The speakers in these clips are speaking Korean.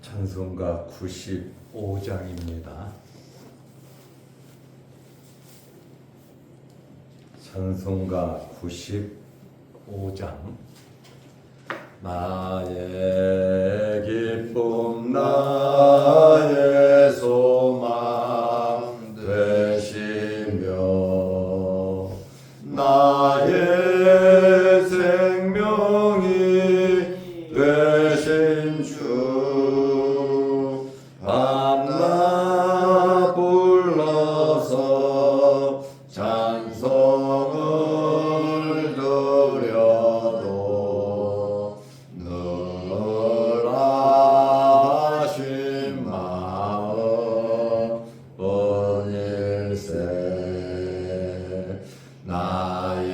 찬송가 95장입니다. 찬송가 95장. 나의 기쁨 나의 소망 되시며 나의 생명이 되신 주 밤낮 불러서 찬송을 드려도 늘 하신 마음뿐일세. 나의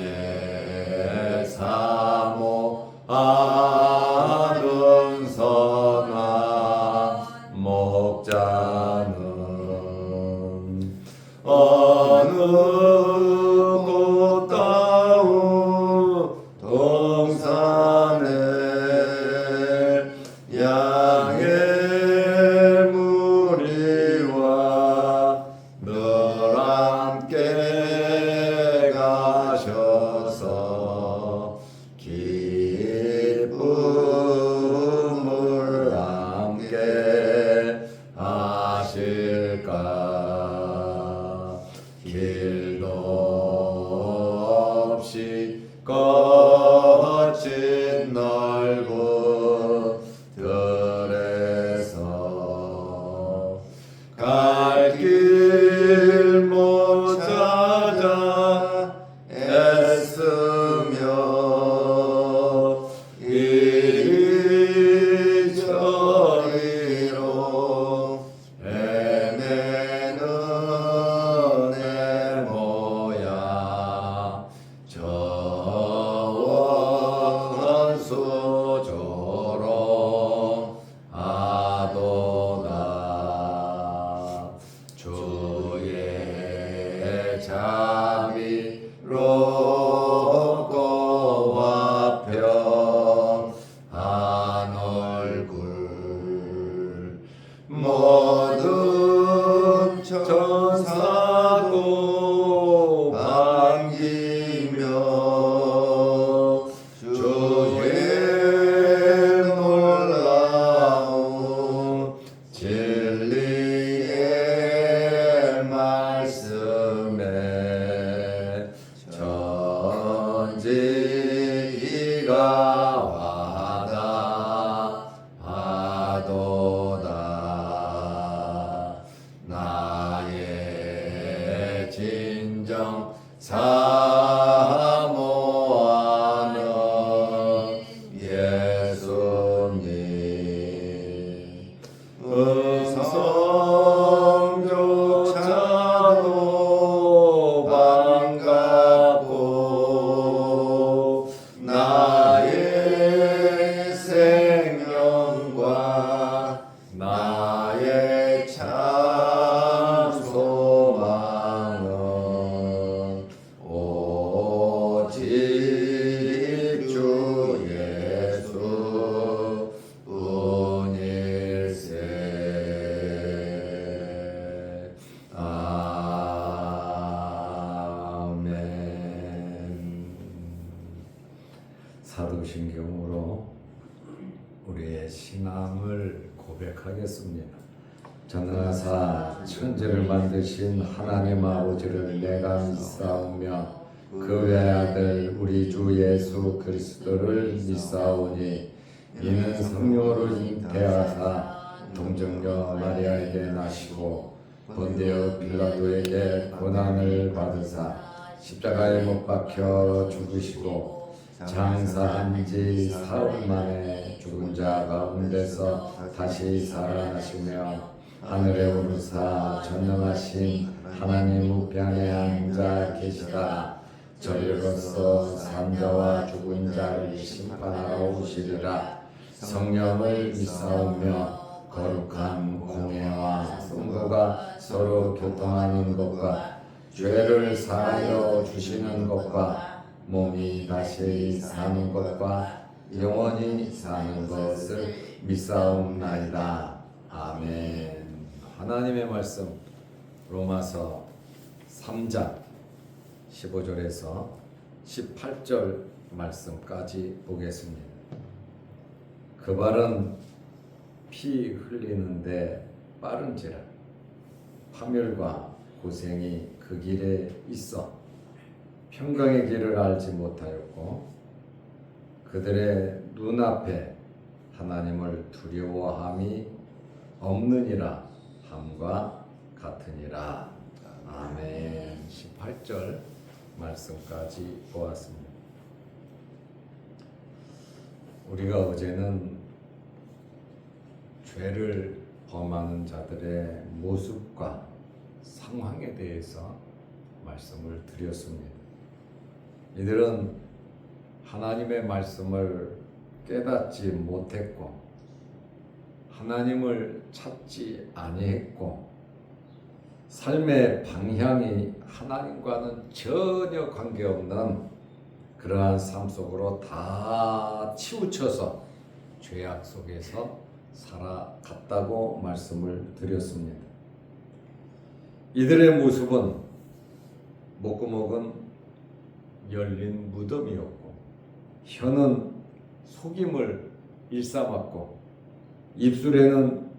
사모하는 선한 목자는 어느 꽃다운 동산에 양의 무리와 늘 함께 가셔서 기쁨을 함께 하실까. 길도 없이 거친 넓은 들에서 갈 길 못 찾아 애쓰며 이리저리로 헤매는 내 모양 저원 수조롱 하도다. 주의 자비롭고 화평한 얼굴 모든 천사도 반기며 주의 놀라운 진리의 말씀에 전지가 와닿하도다. 나의 진정 사모하는 예수님 음성조차도 반갑고 나의 생명과 나의 참 소망은 오직 주 예수 뿐일세. 아멘. 사도신경으로 우리의 신앙을 고백하겠습니다. 전능하사 천지를 만드신 하나님 아버지를 내가 믿사오며 그 외아들 우리 주 예수 그리스도를 믿사오니 이는 성령으로 잉태하사 동정녀 마리아에게 나시고 본디오 빌라도에게 고난을 받으사 십자가에 못 박혀 죽으시고 장사한 지 사흘 만에 죽은 자 가운데서 다시 살아나시며 하늘에 오르사 전능하신 하나님 우편에 앉아 계시다. 저리로서 산자와 죽은 자를 심판하러 오시리라. 성령을 믿사오며 거룩한 공회와 성도가 서로 교통하는 것과 죄를 사하여 주시는 것과 몸이 다시 사는 것과 영원히 사는 것을 믿사옵나이다. 아멘. 하나님의 말씀 로마서 3장 15절에서 18절 말씀까지 보겠습니다. 그 발은 피 흘리는데 빠른지라 파멸과 고생이 그 길에 있어 평강의 길을 알지 못하였고 그들의 눈앞에 하나님을 두려워함이 없느니라 함과 같으니라. 아멘. 18절 말씀까지 보았습니다. 우리가 어제는 죄를 범하는 자들의 모습과 상황에 대해서 말씀을 드렸습니다. 이들은 하나님의 말씀을 깨닫지 못했고 하나님을 찾지 아니했고 삶의 방향이 하나님과는 전혀 관계없는 그러한 삶 속으로 다 치우쳐서 죄악 속에서 살아갔다고 말씀을 드렸습니다. 이들의 모습은 목구멍은 열린 무덤이었고 혀는 속임을 일삼았고 입술에는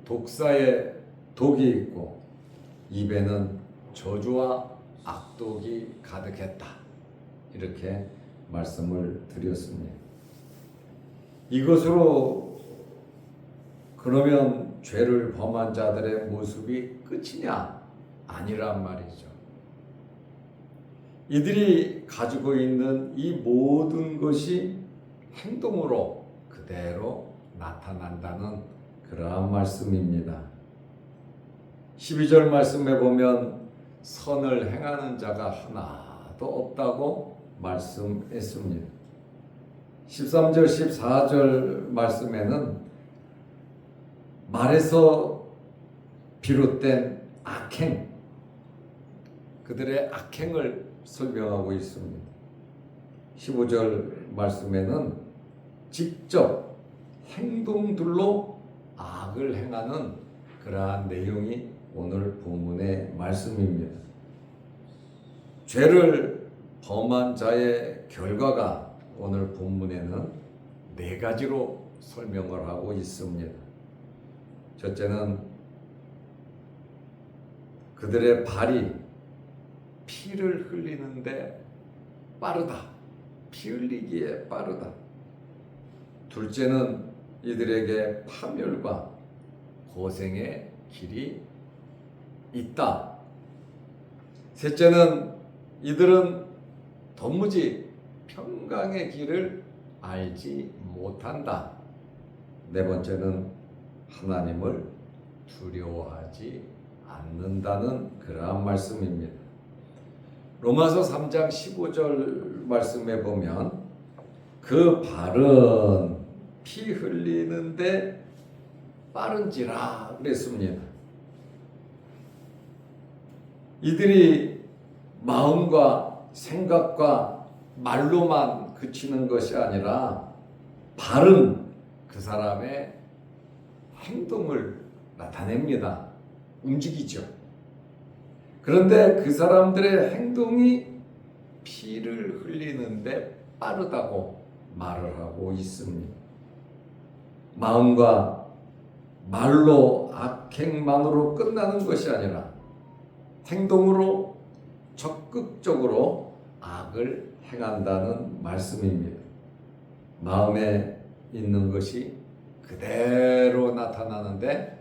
독사의 독이 있고 입에는 저주와 악독이 가득했다. 이렇게 말씀을 드렸습니다. 이것으로 그러면 죄를 범한 자들의 모습이 끝이냐? 아니란 말이죠. 이들이 가지고 있는 이 모든 것이 행동으로 그대로 나타난다는 그러한 말씀입니다. 12절 말씀에 보면 선을 행하는 자가 하나도 없다고 말씀했습니다. 13절 14절 말씀에는 말에서 비롯된 악행, 그들의 악행을 설명하고 있습니다. 15절 말씀에는 직접 행동들로 악을 행하는 그러한 내용이 오늘 본문의 말씀입니다. 죄를 범한 자의 결과가 오늘 본문에는 4가지로 설명을 하고 있습니다. 첫째는 그들의 발이 피를 흘리는데 빠르다. 피 흘리기에 빠르다. 둘째는 이들에게 파멸과 고생의 길이 있다. 셋째는 이들은 도무지 평강의 길을 알지 못한다. 네 번째는 하나님을 두려워하지 않는다는 그러한 말씀입니다. 로마서 3장 15절 말씀에 보면 그 발은 피 흘리는데 빠른지라 그랬습니다. 이들이 마음과 생각과 말로만 그치는 것이 아니라 발은 그 사람의 행동을 나타냅니다. 움직이죠. 그런데 그 사람들의 행동이 피를 흘리는데 빠르다고 말을 하고 있습니다. 마음과 말로 악행만으로 끝나는 것이 아니라 행동으로 적극적으로 악을 행한다는 말씀입니다. 마음에 있는 것이 그대로 나타나는데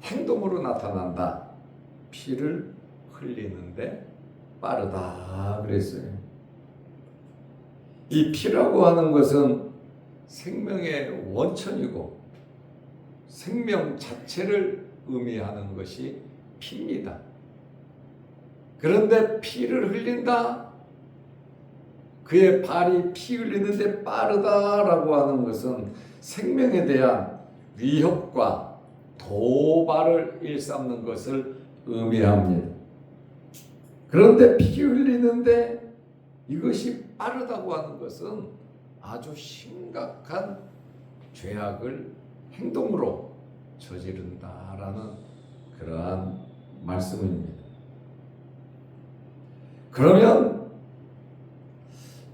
행동으로 나타난다. 피를 흘리는데 빠르다 그랬어요. 이 피라고 하는 것은 생명의 원천이고 생명 자체를 의미하는 것이 피입니다. 그런데 피를 흘린다. 그의 발이 피 흘리는데 빠르다라고 하는 것은 생명에 대한 위협과 도발을 일삼는 것을 의미합니다. 그런데 피 흘리는데 이것이 빠르다고 하는 것은 아주 심각한 죄악을 행동으로 저지른다라는 그러한 말씀입니다. 그러면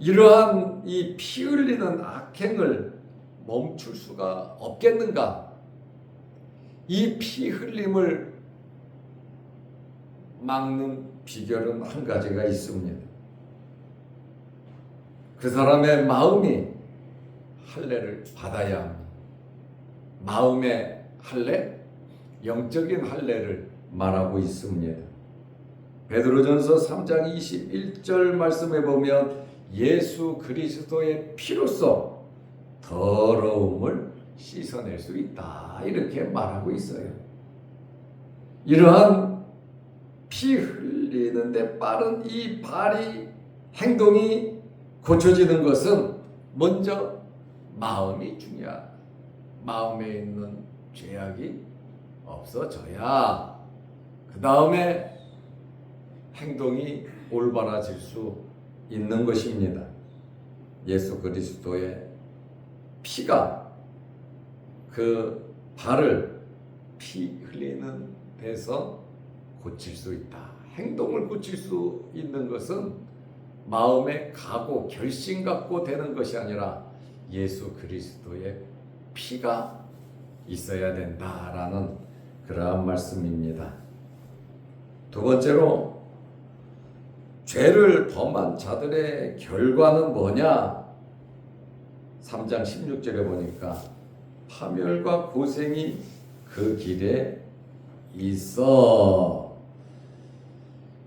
이러한 이 피 흘리는 악행을 멈출 수가 없겠는가? 이 피 흘림을 막는 비결은 한 가지가 있습니다. 그 사람의 마음이 할례를 받아야 합니다. 마음의 할례, 영적인 할례를 말하고 있습니다. 베드로전서 3장 21절 말씀에 보면 예수 그리스도의 피로써 더러움을 씻어낼 수 있다 이렇게 말하고 있어요. 이러한 피 흘리는데 빠른 이 발이 행동이 고쳐지는 것은 먼저 마음이 중요하다. 마음에 있는 죄악이 없어져야 그 다음에 행동이 올바라질 수 있는 것입니다. 예수 그리스도의 피가 그 발을 피 흘리는 데서 고칠 수 있다. 행동을 고칠 수 있는 것은 마음의 각오, 결심 갖고 되는 것이 아니라 예수 그리스도의 피가 있어야 된다라는 그러한 말씀입니다. 두 번째로 죄를 범한 자들의 결과는 뭐냐? 3장 16절에 보니까 파멸과 고생이 그 길에 있어.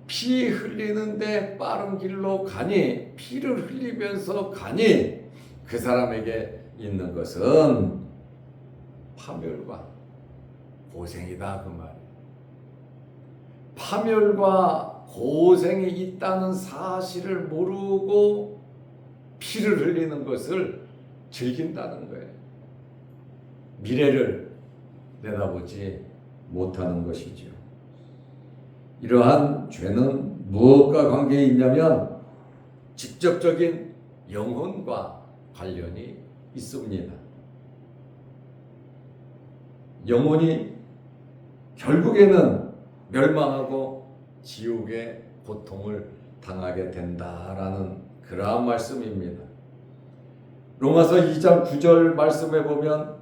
피 흘리는데 빠른 길로 가니, 피를 흘리면서 가니 그 사람에게 있는 것은 파멸과 고생이다 그 말이에요. 파멸과 고생이 있다는 사실을 모르고 피를 흘리는 것을 즐긴다는 거예요. 미래를 내다보지 못하는 것이죠. 이러한 죄는 무엇과 관계가 있냐면 직접적인 영혼과 관련이 있습니다. 영혼이 결국에는 멸망하고 지옥의 고통을 당하게 된다라는 그러한 말씀입니다. 로마서 2장 9절 말씀에 보면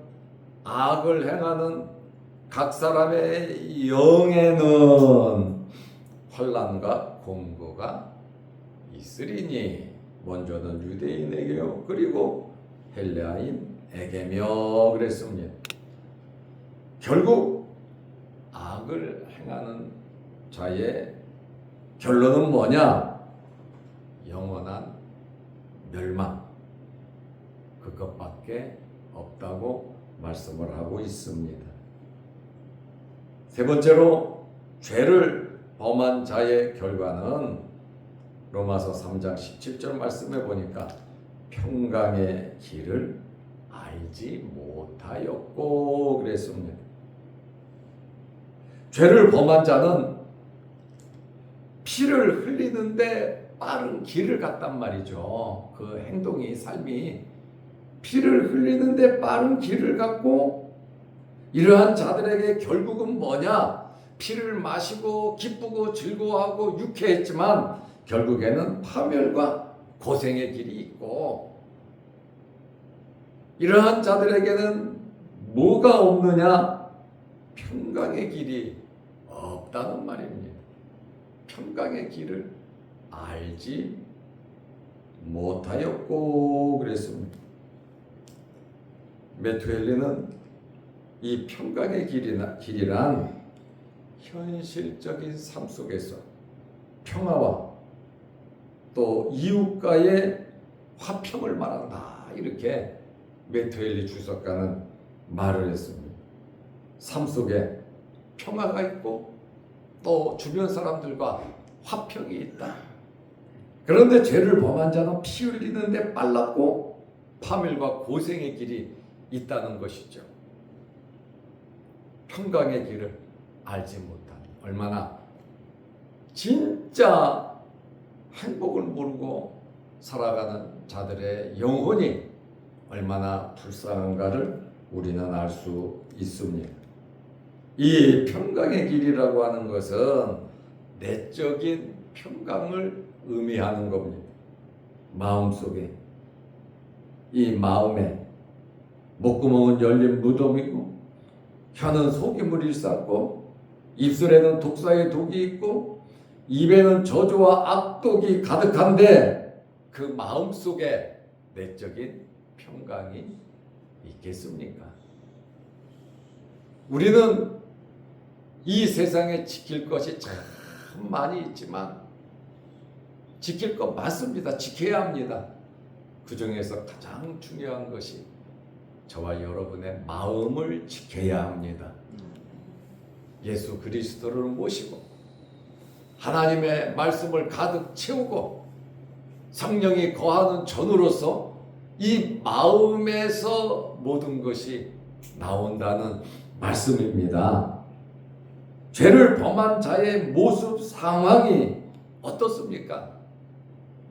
악을 행하는 각 사람의 영에는 환난과 공고가 있으리니 먼저는 유대인에게요 그리고 헬레아인에게며 그랬습니다. 결국 악을 행하는 자의 결론은 뭐냐? 영원한 멸망 그것밖에 없다고 말씀을 하고 있습니다. 세 번째로 죄를 범한 자의 결과는 로마서 3장 17절 말씀에 보니까 평강의 길을 알지 못하였고 그랬습니다. 죄를 범한 자는 피를 흘리는데 빠른 길을 갔단 말이죠. 그 행동이 삶이 피를 흘리는데 빠른 길을 갔고 이러한 자들에게 결국은 뭐냐? 피를 마시고 기쁘고 즐거워하고 유쾌했지만 결국에는 파멸과 고생의 길이 있고 이러한 자들에게는 뭐가 없느냐? 평강의 길이 없다는 말입니다. 평강의 길을 알지 못하였고 그랬습니다. 메투엘레는 이 평강의 길이란 현실적인 삶 속에서 평화와 또 이웃과의 화평을 말한다 이렇게 메투엘레 주석가는 말을 했습니다. 삶 속에 평화가 있고 또 주변 사람들과 화평이 있다. 그런데 죄를 범한 자는 피 흘리는데 빨랐고 파멸과 고생의 길이 있다는 것이죠. 평강의 길을 알지 못한 얼마나 진짜 행복을 모르고 살아가는 자들의 영혼이 얼마나 불쌍한가를 우리는 알 수 있습니다. 이 평강의 길이라고 하는 것은 내적인 평강을 의미하는 겁니다. 마음속에, 이 마음에 목구멍은 열린 무덤이고 혀는 속임을 일삼고 입술에는 독사의 독이 있고 입에는 저주와 악독이 가득한데 그 마음속에 내적인 평강이 있겠습니까? 우리는 이 세상에 지킬 것이 참 많이 있지만 지킬 것 많습니다. 지켜야 합니다. 그 중에서 가장 중요한 것이 저와 여러분의 마음을 지켜야 합니다. 예수 그리스도를 모시고 하나님의 말씀을 가득 채우고 성령이 거하는 전으로서 이 마음에서 모든 것이 나온다는 말씀입니다. 죄를 범한 자의 모습 상황이 어떻습니까?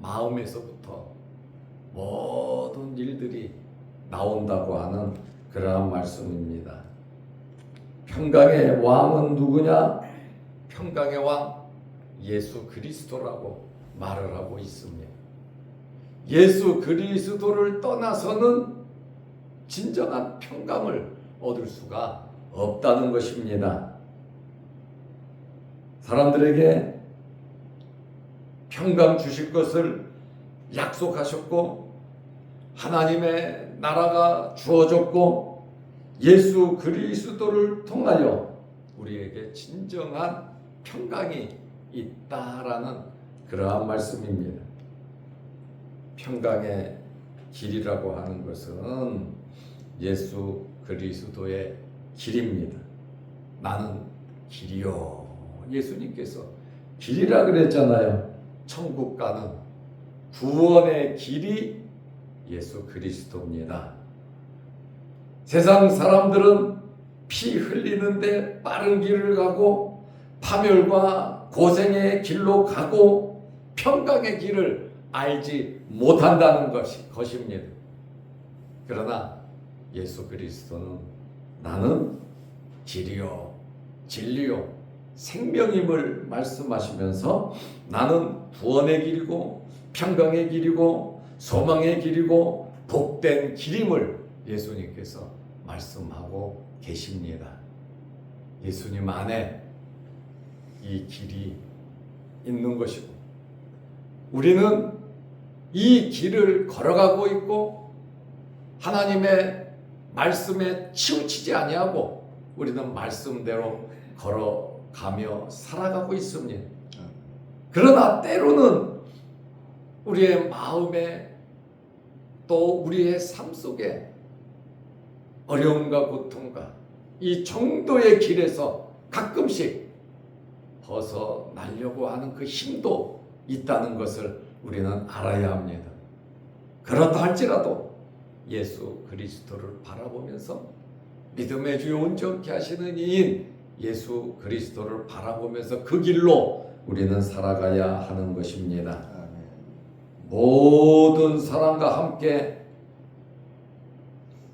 마음에서부터 모든 일들이 나온다고 하는 그러한 말씀입니다. 평강의 왕은 누구냐? 평강의 왕 예수 그리스도라고 말을 하고 있습니다. 예수 그리스도를 떠나서는 진정한 평강을 얻을 수가 없다는 것입니다. 사람들에게 평강 주실 것을 약속하셨고 하나님의 나라가 주어졌고 예수 그리스도를 통하여 우리에게 진정한 평강이 있다라는 그러한 말씀입니다. 평강의 길이라고 하는 것은 예수 그리스도의 길입니다. 나는 길이요. 예수님께서 길이라 그랬잖아요. 천국 가는 구원의 길이 예수 그리스도입니다. 세상 사람들은 피 흘리는데 빠른 길을 가고 파멸과 고생의 길로 가고 평강의 길을 알지 못한다는 것입니다. 그러나 예수 그리스도는 나는 길이요 진리요 생명임을 말씀하시면서 나는 구원의 길이고 평강의 길이고 소망의 길이고 복된 길임을 예수님께서 말씀하고 계십니다. 예수님 안에 이 길이 있는 것이고 우리는 이 길을 걸어가고 있고 하나님의 말씀에 치우치지 아니하고 우리는 말씀대로 걸어가며 살아가고 있습니다. 그러나 때로는 우리의 마음에 또 우리의 삶 속에 어려움과 고통과 이 정도의 길에서 가끔씩 벗어나려고 하는 그 힘도 있다는 것을 우리는 알아야 합니다. 그렇다 할지라도 예수 그리스도를 바라보면서 믿음의 주 온전케 하시는 이인 예수 그리스도를 바라보면서 그 길로 우리는 살아가야 하는 것입니다. 모든 사람과 함께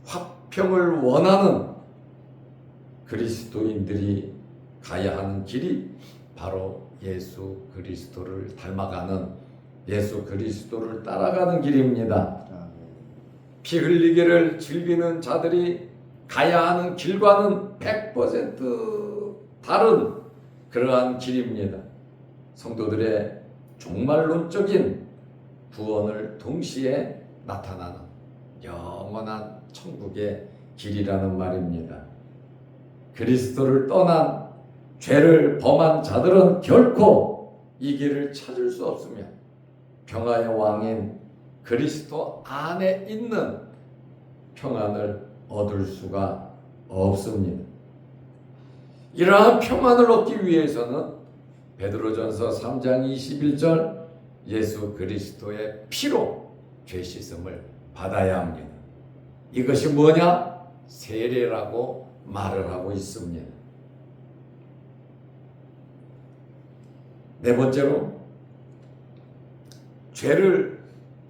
화평을 원하는 그리스도인들이 가야 하는 길이 바로 예수 그리스도를 닮아가는 예수 그리스도를 따라가는 길입니다. 피 흘리기를 즐기는 자들이 가야 하는 길과는 100% 다른 그러한 길입니다. 성도들의 종말론적인 구원을 동시에 나타나는 영원한 천국의 길이라는 말입니다. 그리스도를 떠난 죄를 범한 자들은 결코 이 길을 찾을 수 없으며 평화의 왕인 그리스도 안에 있는 평안을 얻을 수가 없습니다. 이러한 평안을 얻기 위해서는 베드로전서 3장 21절 예수 그리스도의 피로 죄 씻음을 받아야 합니다. 이것이 뭐냐? 세례라고 말을 하고 있습니다. 네 번째로 죄를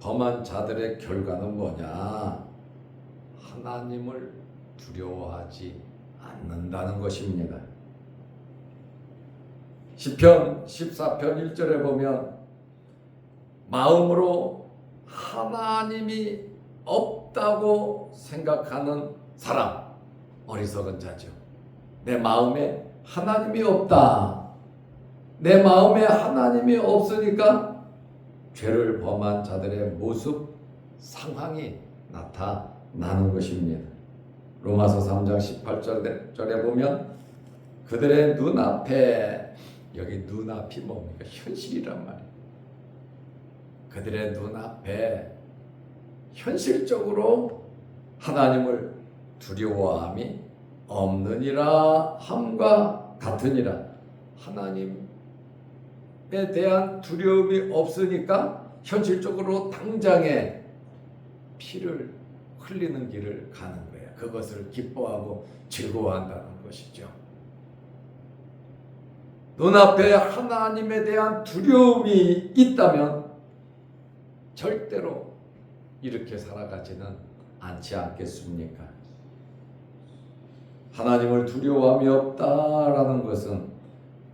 범한 자들의 결과는 뭐냐? 하나님을 두려워하지 않는다는 것입니다. 시편 14편 1절에 보면 마음으로 하나님이 없다고 생각하는 사람, 어리석은 자죠. 내 마음에 하나님이 없다. 내 마음에 하나님이 없으니까 죄를 범한 자들의 모습, 상황이 나타나는 것입니다. 로마서 3장 18절에 보면 그들의 눈앞에, 여기 눈앞이 뭡니까? 현실이란 말이에요. 그들의 눈앞에 현실적으로 하나님을 두려워함이 없느니라 함과 같으니라. 하나님에 대한 두려움이 없으니까 현실적으로 당장에 피를 흘리는 길을 가는 거예요. 그것을 기뻐하고 즐거워한다는 것이죠. 눈앞에 하나님에 대한 두려움이 있다면 절대로 이렇게 살아가지는 않지 않겠습니까? 하나님을 두려워함이 없다라는 것은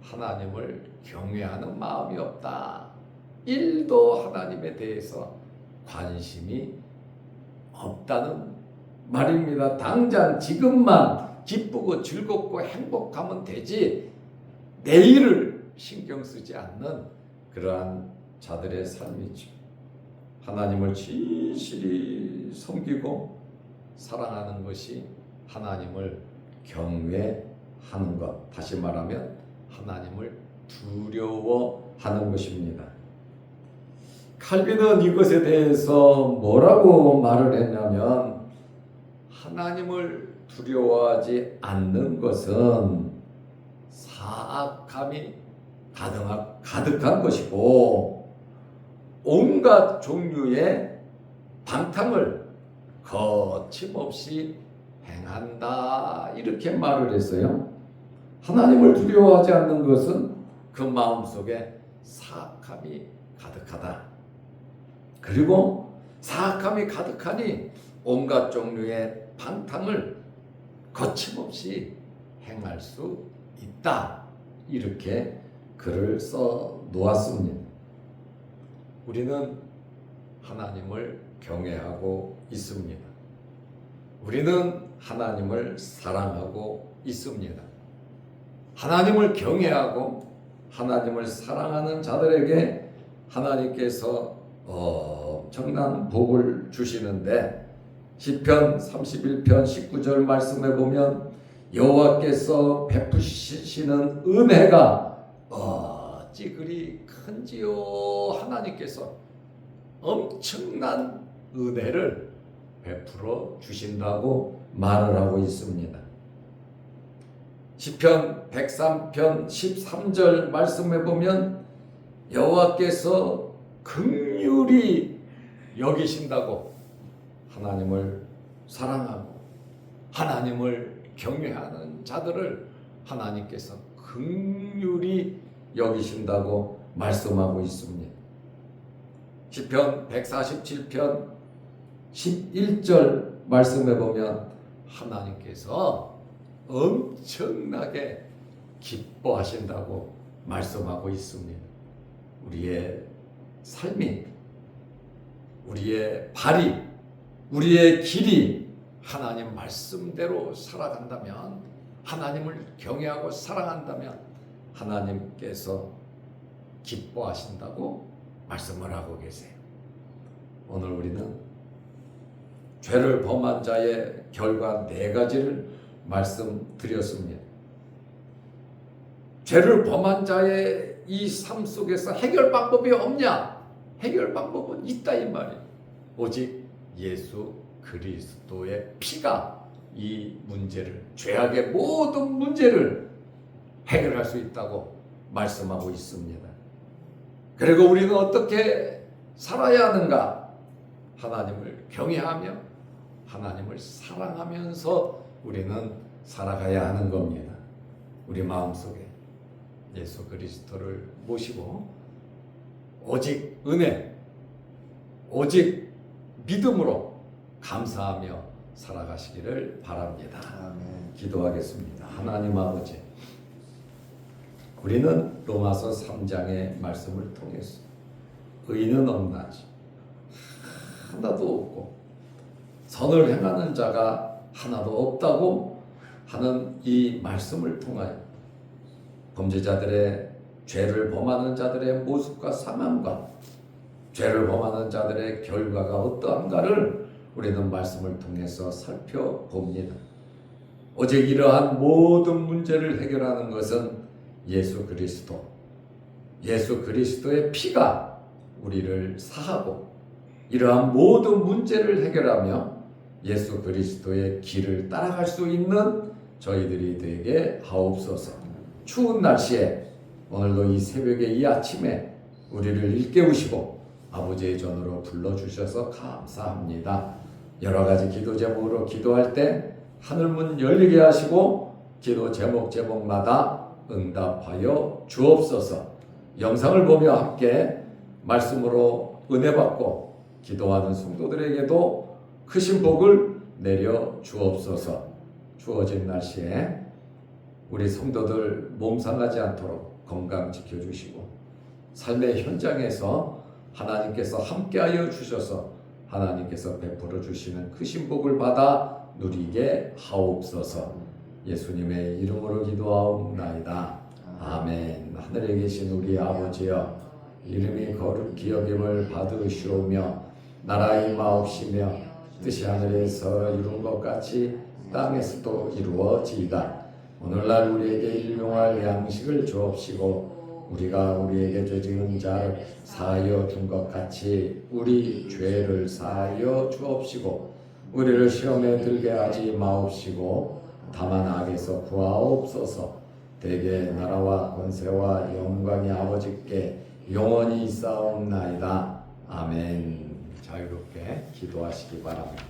하나님을 경외하는 마음이 없다. 1도 하나님에 대해서 관심이 없다는 말입니다. 당장 지금만 기쁘고 즐겁고 행복하면 되지 내일을 신경 쓰지 않는 그러한 자들의 삶이죠. 하나님을 진실이 섬기고 사랑하는 것이 하나님을 경외하는 것, 다시 말하면 하나님을 두려워하는 것입니다. 칼빈은 이것에 대해서 뭐라고 말을 했냐면 하나님을 두려워하지 않는 것은 사악함이 가득한 것이고 온갖 종류의 방탕을 거침없이 행한다, 이렇게 말을 했어요. 하나님을 두려워하지 않는 것은 그 마음속에 사악함이 가득하다. 그리고 사악함이 가득하니 온갖 종류의 방탕을 거침없이 행할 수 있다, 이렇게 글을 써 놓았습니다. 우리는 하나님을 경외하고 있습니다. 우리는 하나님을 사랑하고 있습니다. 하나님을 경외하고 하나님을 사랑하는 자들에게 하나님께서 엄청난 복을 주시는데 시편 31편 19절 말씀에 보면 여호와께서 베푸시는 은혜가 어찌 그리 큰지요. 하나님께서 엄청난 은혜를 베풀어 주신다고 말을 하고 있습니다. 시편 103편 13절 말씀에 보면 여호와께서 긍휼히 여기신다고, 하나님을 사랑하고 하나님을 경외하는 자들을 하나님께서 긍휼히 여기신다고 말씀하고 있습니다. 시편 147편 11절 말씀에 보면 하나님께서 엄청나게 기뻐하신다고 말씀하고 있습니다. 우리의 삶이, 우리의 발이, 우리의 길이 하나님 말씀대로 살아간다면, 하나님을 경외하고 사랑한다면 하나님께서 기뻐하신다고 말씀을 하고 계세요. 오늘 우리는 죄를 범한 자의 결과 4가지를 말씀드렸습니다. 죄를 범한 자의 이 삶 속에서 해결 방법이 없냐? 해결 방법은 있다, 이 말이에요. 오직 예수 그리스도의 피가 이 문제를, 죄악의 모든 문제를 해결할 수 있다고 말씀하고 있습니다. 그리고 우리는 어떻게 살아야 하는가? 하나님을 경외하며 하나님을 사랑하면서 우리는 살아가야 하는 겁니다. 우리 마음속에 예수 그리스도를 모시고 오직 은혜, 오직 믿음으로 감사하며 살아가시기를 바랍니다. 아멘. 기도하겠습니다. 하나님 아버지, 우리는 로마서 3장의 말씀을 통해서 의인은 없나지 하나도 없고 선을 행하는 자가 하나도 없다고 하는 이 말씀을 통하여 범죄자들의 죄를 범하는 자들의 모습과 상황과 죄를 범하는 자들의 결과가 어떠한가를 우리는 말씀을 통해서 살펴봅니다. 오직 이러한 모든 문제를 해결하는 것은 예수 그리스도의 피가 우리를 사하고 이러한 모든 문제를 해결하며 예수 그리스도의 길을 따라갈 수 있는 저희들이 되게 하옵소서. 추운 날씨에 오늘도 이 새벽에 이 아침에 우리를 일깨우시고 아버지의 전으로 불러주셔서 감사합니다. 여러 가지 기도 제목으로 기도할 때 하늘문 열리게 하시고 기도 제목마다 응답하여 주옵소서. 영상을 보며 함께 말씀으로 은혜 받고 기도하는 성도들에게도 크신 복을 내려 주옵소서. 추워진 날씨에 우리 성도들 몸 상하지 않도록 건강 지켜주시고 삶의 현장에서 하나님께서 함께하여 주셔서 하나님께서 베풀어 주시는 크신 복을 받아 누리게 하옵소서. 예수님의 이름으로 기도하옵나이다. 아멘. 하늘에 계신 우리 아버지여, 이름이 거룩히 여김을 받으시오며 나라의 마옵시며 뜻이 하늘에서 이룬 것 같이 땅에서도 이루어지이다. 오늘날 우리에게 일용할 양식을 주옵시고 우리가 우리에게 죄 지은 자를 사하여 준 것 같이 우리 죄를 사하여 주옵시고 우리를 시험에 들게 하지 마옵시고 다만 악에서 구하옵소서. 대개 나라와 권세와 영광이 아버지께 영원히 있사옵나이다. 아멘. 자유롭게 기도하시기 바랍니다.